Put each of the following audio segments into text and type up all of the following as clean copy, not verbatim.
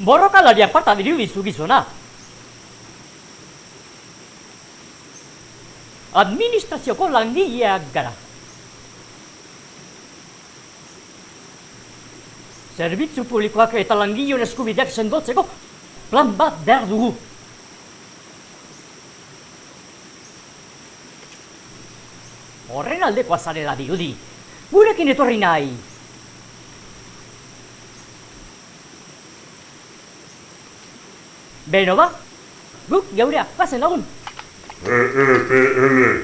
Borrokalariak parta dirudizu gizona. Administrazioko langileak gara. Zerbitzu publikoak eta langileon eskubideak sendotzeko plan bat behar dugu. Horren aldeko azarela dirudi. Gurekin etorri nahi. Beno ba, guk geurea, pasen lagun. EEPL.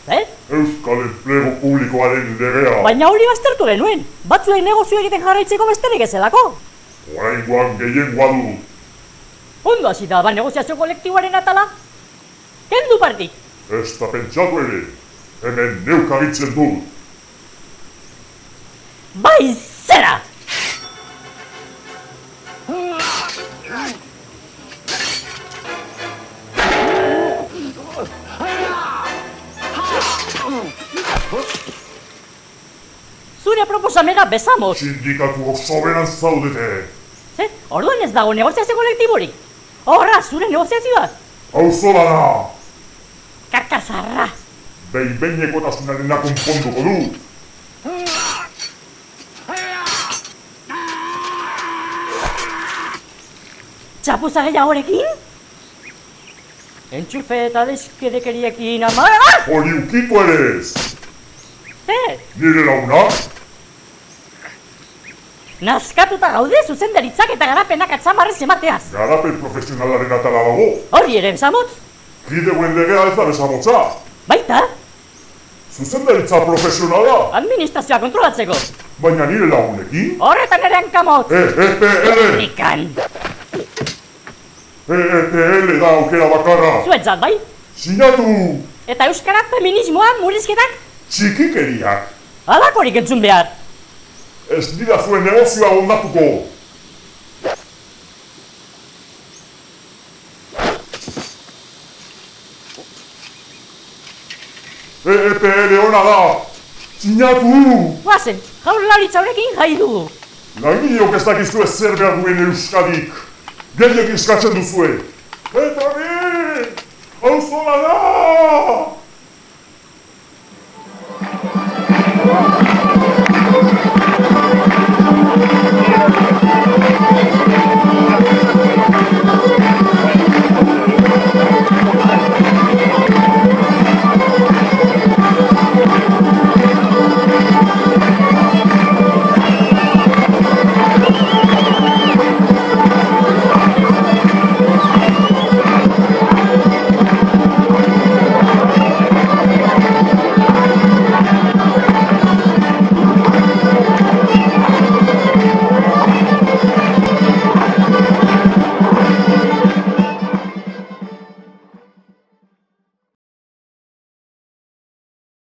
Zer? Euskal Enplegu Publikoaren legea. Baina hori baztertu genuen. Batzuek negozio egiten jarraitzeko besterik ezelako. Oraingoan gehiengoa du. Ondo hasi da, negoziazio kolektiboaren atala? Kendu partik. Ez da pentsatu ere. Hemen neuk agitzen dut. Bai zera! Zure proposamena bezamos. Sindikatuok soberan zaudete. Zer, orduan ez dago negoziazio kolektiborik. Horra, zure negoziazioa. Auzola da. Kakazarra. Behin-behinekotasunarena konponduko du. Txapuza gehiagorekin? Entxufe eta deskedekeriekin amara! Hori ukitu ere ez. Zer? Nire launa? Nazkatuta gaude zuzendaritzak eta garapenak atzamarrez emateaz. Garapen profesionalaren atala dago. Hori ere bezamotz? Kideuen legea ez da bezamotza. Baita? Zuzendaritza profesionala. Administrazioa kontrolatzeko. Baina nire lagunekin? Horretan ere hankamotz. EEPL. Ikan. EEPL da aukera bakarra. Zuetzat, bai? Sinatu. Eta euskara feminismoa murrizketak? Txikikeriak. Alakorik entzun behar. Ez dira zuen negozioa ondatuko. EEPL ona da. Sinatu. Guazen, jaurlaritza horrekin jai dugu. Langileok ez dakizue zer behar duen Euskadik. Gehiek eskatzen duzue. Eta bi! Auzola da!